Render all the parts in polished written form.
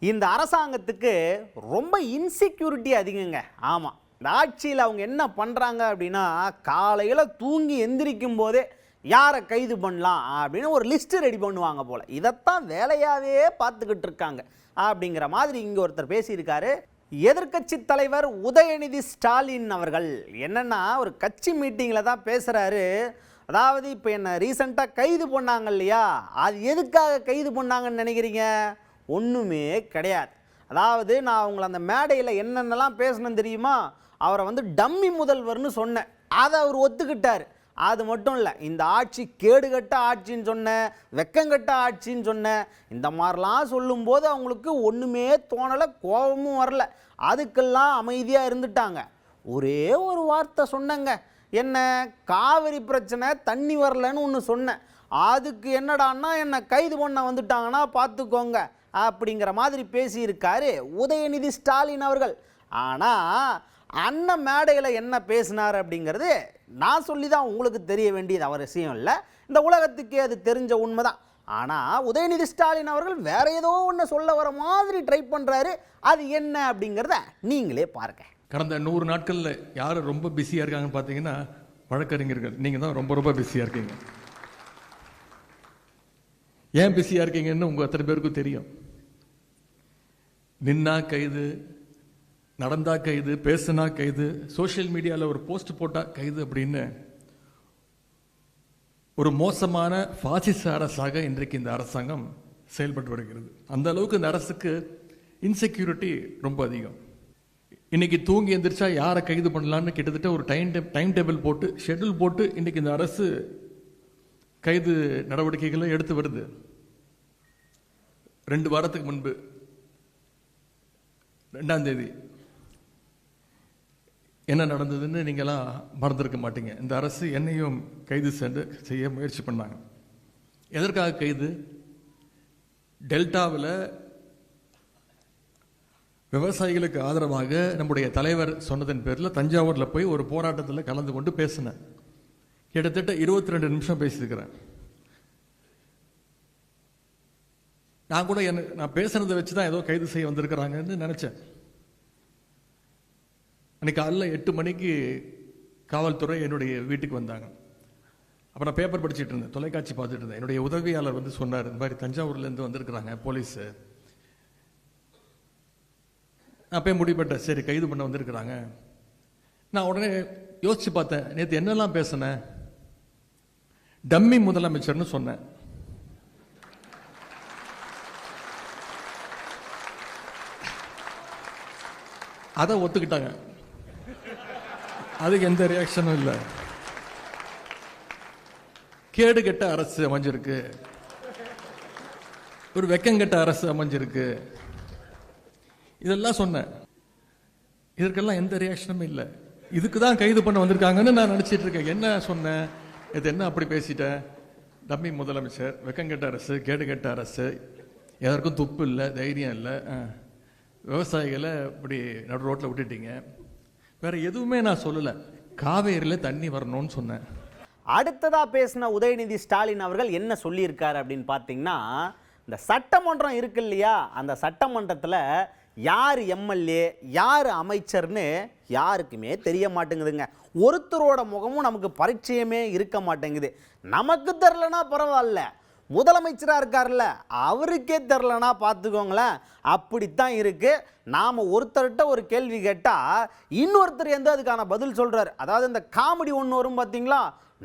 இந்த அரசாங்கத்துக்கு ரொம்ப இன்செக்யூரிட்டி அதிகங்க. ஆமாம், இந்த ஆட்சியில் அவங்க என்ன பண்ணுறாங்க அப்படின்னா, காலையில் தூங்கி எந்திரிக்கும் போதே யாரை கைது பண்ணலாம் அப்படின்னு ஒரு லிஸ்ட்டு ரெடி பண்ணுவாங்க போல். இதைத்தான் வேலையாகவே பார்த்துக்கிட்டு இருக்காங்க அப்படிங்கிற மாதிரி இங்கே ஒருத்தர் பேசியிருக்காரு. எதிர்க்கட்சி தலைவர் உதயநிதி ஸ்டாலின் அவர்கள் என்னென்னா, ஒரு கட்சி மீட்டிங்கில் தான் பேசுகிறாரு. அதாவது இப்போ என்ன ரீசெண்டாக கைது பண்ணாங்க இல்லையா, அது எதுக்காக கைது பண்ணாங்கன்னு நினைக்கிறீங்க? ஒன்றுமே கிடையாது. அதாவது நான் அவங்கள அந்த மேடையில் என்னென்னலாம் பேசணும் தெரியுமா, அவரை வந்து டம்மி முதல்வர்னு சொன்னேன், அதை அவர் ஒத்துக்கிட்டார். அது மட்டும் இல்லை, இந்த ஆட்சி கேடுகட்ட ஆட்சின்னு சொன்னேன், வெக்கங்கட்ட ஆட்சின்னு சொன்னேன். இந்த மாதிரிலாம் சொல்லும்போது அவங்களுக்கு ஒன்றுமே தோணலை, கோபமும் வரல. அதுக்கெல்லாம் அமைதியாக இருந்துட்டாங்க. ஒரே ஒரு வார்த்தை சொன்னேங்க, என்ன காவிரி பிரச்சனை தண்ணி வரலன்னு ஒன்று சொன்னேன். அதுக்கு என்னடான்னா என்னை கைது பண்ண வந்துட்டாங்கன்னா பார்த்துக்கோங்க அப்படிங்கிற மாதிரி பேசியிருக்காரு உதயநிதி ஸ்டாலின் அவர்கள். ஆனால் அண்ணன் மேடையில் என்ன பேசினார் அப்படிங்கிறது நான் சொல்லி தான் உங்களுக்கு தெரிய வேண்டியது அவசியம் இல்லை, இந்த உலகத்துக்கே அது தெரிஞ்ச உண்மை தான். ஆனால் உதயநிதி ஸ்டாலின் அவர்கள் வேற ஏதோ ஒன்று சொல்ல வர மாதிரி ட்ரை பண்ணுறாரு. அது என்ன அப்படிங்கிறத நீங்களே பாருங்க. கடந்த 100 நாட்களில் யார் ரொம்ப பிஸியாக இருக்காங்கன்னு பார்த்தீங்கன்னா வழக்கறிஞர்கள். நீங்கள் தான் ரொம்ப ரொம்ப பிஸியாக இருக்கீங்க. ஏன் பிஸியாக இருக்கீங்கன்னு உங்கள் அத்தனை பேருக்கும் தெரியும். நின்னா கைது, நடந்தா கைது, பேசுனா கைது, சோஷியல் மீடியாவில் ஒரு போஸ்ட் போட்டா கைது அப்படின்னு ஒரு மோசமான பாசிச அரசாக இன்றைக்கு இந்த அரசாங்கம் செயல்பட்டு வருகிறது. அந்த அளவுக்கு இந்த அரசுக்கு இன்செக்யூரிட்டி ரொம்ப அதிகம். இன்னைக்கு தூங்கி எந்திரிச்சா யாரை கைது பண்ணலான்னு கிட்டத்தட்ட ஒரு டைம் டேபிள் போட்டு ஷெட்யூல் போட்டு இன்னைக்கு இந்த அரசு கைது நடவடிக்கைகளை எடுத்து வருது. 2 வாரத்துக்கு முன்பு 2ஆம் தேதி என்ன நடந்ததுன்னு நீங்களாம் மறந்துருக்க மாட்டீங்க. இந்த அரசு என்னையும் கைது செய்ய முயற்சி பண்ணாங்க. எதற்காக கைது? டெல்டாவில் விவசாயிகளுக்கு ஆதரவாக நம்முடைய தலைவர் சொன்னதன் பேரில் தஞ்சாவூரில் போய் ஒரு போராட்டத்தில் கலந்து கொண்டு பேசினேன். கிட்டத்தட்ட 22 நிமிஷம் பேசியிருக்கிறேன். நான் கூட நான் பேசுனதை வச்சு தான் ஏதோ கைது செய்ய வந்திருக்கிறாங்கன்னு நினச்சேன். அன்றைக்கி காலைல 8 மணிக்கு காவல்துறை என்னுடைய வீட்டுக்கு வந்தாங்க. அப்போ நான் பேப்பர் படிச்சுட்டு இருந்தேன், தொலைக்காட்சி பார்த்துட்டு இருந்தேன். என்னுடைய உதவியாளர் வந்து சொன்னார், இந்த மாதிரி தஞ்சாவூர்லேருந்து வந்திருக்கிறாங்க போலீஸு. நான் போய் முடிப்பட்டேன், சரி கைது பண்ண வந்திருக்கிறாங்க. நான் உடனே யோசிச்சு பார்த்தேன், நேற்று என்னெல்லாம் பேசினேன்? டம்மி முதலமைச்சர்னு சொன்னேன். அதை ஒத்துக்கிட்டாங்க. அதுக்கு எந்த ரியாக்ஷனும் இல்லை. கேடு கெட்ட அரசு அமைஞ்சிருக்கு, ஒரு வெக்கங்கெட்ட அரசு அமைஞ்சிருக்கு, இதெல்லாம் சொன்னேன். இதற்கெல்லாம் எந்த ரியாக்ஷனும் இல்லை. இதுக்கு தான் கைது பண்ண வந்திருக்காங்கன்னு நான் நினச்சிட்டு இருக்கேன். என்ன சொன்னேன்? இது என்ன அப்படி பேசிட்டேன்? டம்மி முதலமைச்சர், வெக்கங்கெட்ட அரசு, கேடு கெட்ட அரசு, எதற்கும் துப்பு இல்லை, தைரியம் இல்லை, விவசாயிகளை இப்படி நடு ரோட்டில் விட்டுட்டீங்க. வேற எதுவுமே நான் சொல்லலை. காவேரியில் தண்ணி வரணும்னு சொன்னேன். அடுத்ததாக பேசின உதயநிதி ஸ்டாலின் அவர்கள் என்ன சொல்லியிருக்காரு அப்படின்னு பார்த்தீங்கன்னா, இந்த சட்டமன்றம் இருக்கு இல்லையா, அந்த சட்டமன்றத்தில் யார் எம்எல்ஏ யார் அமைச்சர்னு யாருக்குமே தெரிய மாட்டேங்குதுங்க. ஒருத்தரோட முகமும் நமக்கு பரிச்சயமே இருக்க மாட்டேங்குது. நமக்கு தெரிலனா பரவாயில்ல, முதலமைச்சராக இருக்கார்ல அவருக்கே தெரிலனா பார்த்துக்கோங்களேன். அப்படித்தான் இருக்குது. நாம் ஒருத்தர்கிட்ட ஒரு கேள்வி கேட்டால் இன்னொருத்தர் எந்த அதுக்கான பதில் சொல்கிறார். அதாவது இந்த காமெடி ஒன்று வரும் பார்த்தீங்களா,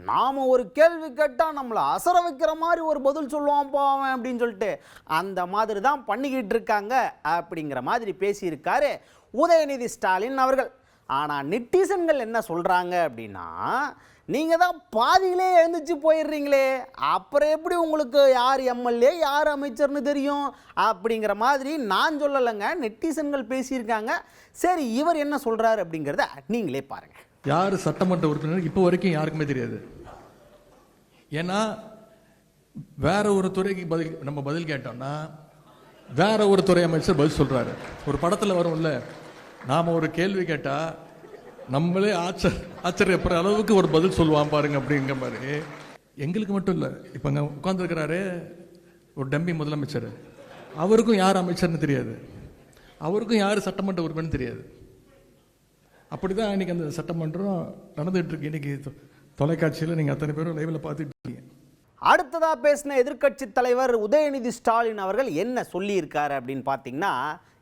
நாம் ஒரு கேள்வி கேட்டால் நம்மளை அசர வைக்கிற மாதிரி ஒரு பதில் சொல்லுவான் போவேன் அப்படின்னு சொல்லிட்டு, அந்த மாதிரி தான் பண்ணிக்கிட்டு இருக்காங்க அப்படிங்கிற மாதிரி பேசியிருக்காரு உதயநிதி ஸ்டாலின் அவர்கள். ஆனால் நெட்டிசன்கள் என்ன சொல்கிறாங்க அப்படின்னா, நீங்கள் தான் பாதியிலே எழுந்துச்சு போயிடுறீங்களே, அப்புறம் எப்படி உங்களுக்கு யார் எம்எல்ஏ யார் அமைச்சர்னு தெரியும் அப்படிங்கிற மாதிரி நான் சொல்லலைங்க, நெட்டிசன்கள் பேசியிருக்காங்க. சரி, இவர் என்ன சொல்கிறாரு அப்படிங்கிறத நீங்களே பாருங்கள். யார் சட்டமன்ற உறுப்பினர் இப்போ வரைக்கும் யாருக்குமே தெரியாது. ஏன்னா வேற ஒரு துறைக்கு நம்ம பதில் கேட்டோம்னா வேற ஒரு துறை அமைச்சர் பதில் சொல்றாரு. ஒரு படத்தில் வரும்ல, நாம ஒரு கேள்வி கேட்டா நம்மளே ஆச்சரியப்படுற அளவுக்கு ஒரு பதில் சொல்லுவான் பாருங்க அப்படிங்கிற மாதிரி. எங்களுக்கு மட்டும் இல்லை, இப்போ அங்கே உட்காந்துருக்கிறாரு ஒரு டம்மி முதலமைச்சர், அவருக்கும் யார் அமைச்சர்னு தெரியாது, அவருக்கும் யார் சட்டமன்ற உறுப்பினர் தெரியாது. அப்படிதான் இன்னைக்கு அந்த சட்டமன்றம் நடந்துட்டு இருக்கு. இன்னைக்கு தொலைக்காட்சியில் நீங்க அத்தனை பேரும் லைவ்ல பார்த்துட்டு இருக்கீங்க. அடுத்ததா பேசின எதிர்க்கட்சி தலைவர் உதயநிதி ஸ்டாலின் அவர்கள் என்ன சொல்லியிருக்காரு அப்படின்னு பார்த்தீங்கன்னா,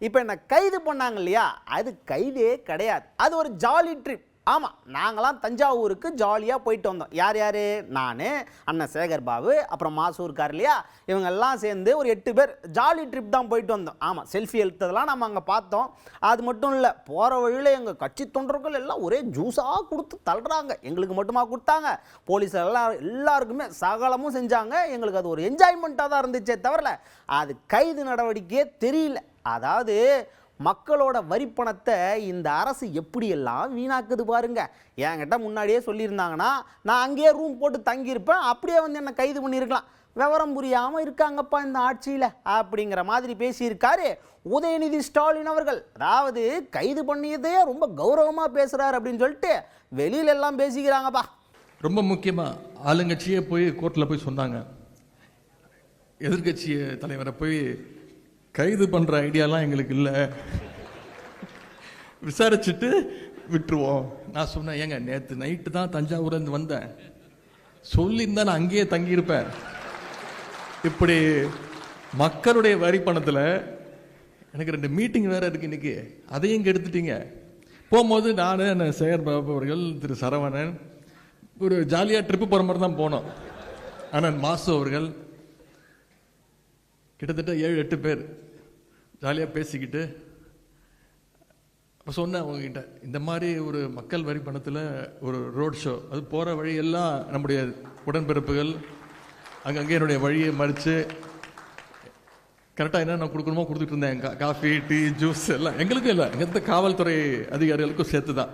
இப்போ என்ன கைது பண்ணாங்க இல்லையா, அது கைதே கிடையாது, அது ஒரு ஜாலி ட்ரிப். ஆமாம், நாங்களாம் தஞ்சாவூருக்கு ஜாலியாக போயிட்டு வந்தோம். யார் யார்? நான், அண்ணன் சேகர் பாபு, அப்புறம் மாசூர் இருக்கார் இல்லையா, இவங்கெல்லாம் சேர்ந்து ஒரு 8 பேர் ஜாலி ட்ரிப் தான் போயிட்டு வந்தோம். ஆமாம், செல்ஃபி எடுத்ததெல்லாம் நம்ம அங்கே பார்த்தோம். அது மட்டும் இல்லை, போகிற வழியில் எங்கள் கட்சி தொண்டர்கள் எல்லாம் ஒரே ஜூஸாக கொடுத்து தள்ளுறாங்க. எங்களுக்கு மட்டுமா கொடுத்தாங்க, போலீஸ் எல்லாருக்குமே சகலமும் செஞ்சாங்க. எங்களுக்கு அது ஒரு என்ஜாய்மெண்ட்டாக தான் இருந்துச்சே தவிர அது கைது நடவடிக்கையே தெரியல. அதாவது மக்களோட வரிப்பணத்தை இந்த அரசு எப்படியெல்லாம் வீணாக்குது பாருங்க. என்கிட்ட முன்னாடியே சொல்லியிருந்தாங்கன்னா நான் அங்கேயே ரூம் போட்டு தங்கியிருப்பேன், அப்படியே வந்து என்னை கைது பண்ணியிருக்கலாம். விவரம் புரியாமல் இருக்காங்கப்பா இந்த ஆட்சியில் அப்படிங்கிற மாதிரி பேசியிருக்காரு உதயநிதி ஸ்டாலின் அவர்கள். அதாவது கைது பண்ணியதே ரொம்ப கௌரவமாக பேசுகிறார் அப்படின்னு சொல்லிட்டு வெளியில எல்லாம் பேசிக்கிறாங்கப்பா. ரொம்ப முக்கியமாக ஆளுங்கட்சியே போய் கோர்ட்டில் போய் சொன்னாங்க, எதிர்கட்சி தலைவரை போய் கைது பண்ணுற ஐடியாலாம் எங்களுக்கு இல்லை, விசாரிச்சுட்டு விட்டுருவோம். நான் சொன்னேன், ஏங்க நேற்று நைட்டு தான் தஞ்சாவூர்லேருந்து வந்தேன், சொல்லியிருந்தா நான் அங்கேயே தங்கியிருப்பேன். இப்படி மக்களுடைய வரி பணத்தில் எனக்கு 2 மீட்டிங் வேறு இருக்குது இன்னைக்கு, அதையும் இங்கே எடுத்துட்டீங்க. போகும்போது நான் சேகர் பாபு அவர்கள், திரு சரவணன் ஒரு ஜாலியாக ட்ரிப்பு போகிற மாதிரி தான் போனோம். ஆனால் மாசு அவர்கள் கிட்டத்தட்ட 7-8 பேர் ஜாலியாக பேசிக்கிட்டு அப்போ சொன்னேன் உங்ககிட்ட, இந்த மாதிரி ஒரு மக்கள் வரி பணத்தில் ஒரு ரோட் ஷோ, அது போகிற வழியெல்லாம் நம்முடைய உடன்பிறப்புகள் அங்கங்கே என்னுடைய வழியை மறித்து கரெக்டாக என்ன நான் கொடுக்கணுமோ கொடுத்துட்டு இருந்தேன். காஃபி, டீ, ஜூஸ் எல்லாம் எங்களுக்கும் இல்லை, எந்த காவல்துறை அதிகாரிகளுக்கும் சேர்த்து தான்.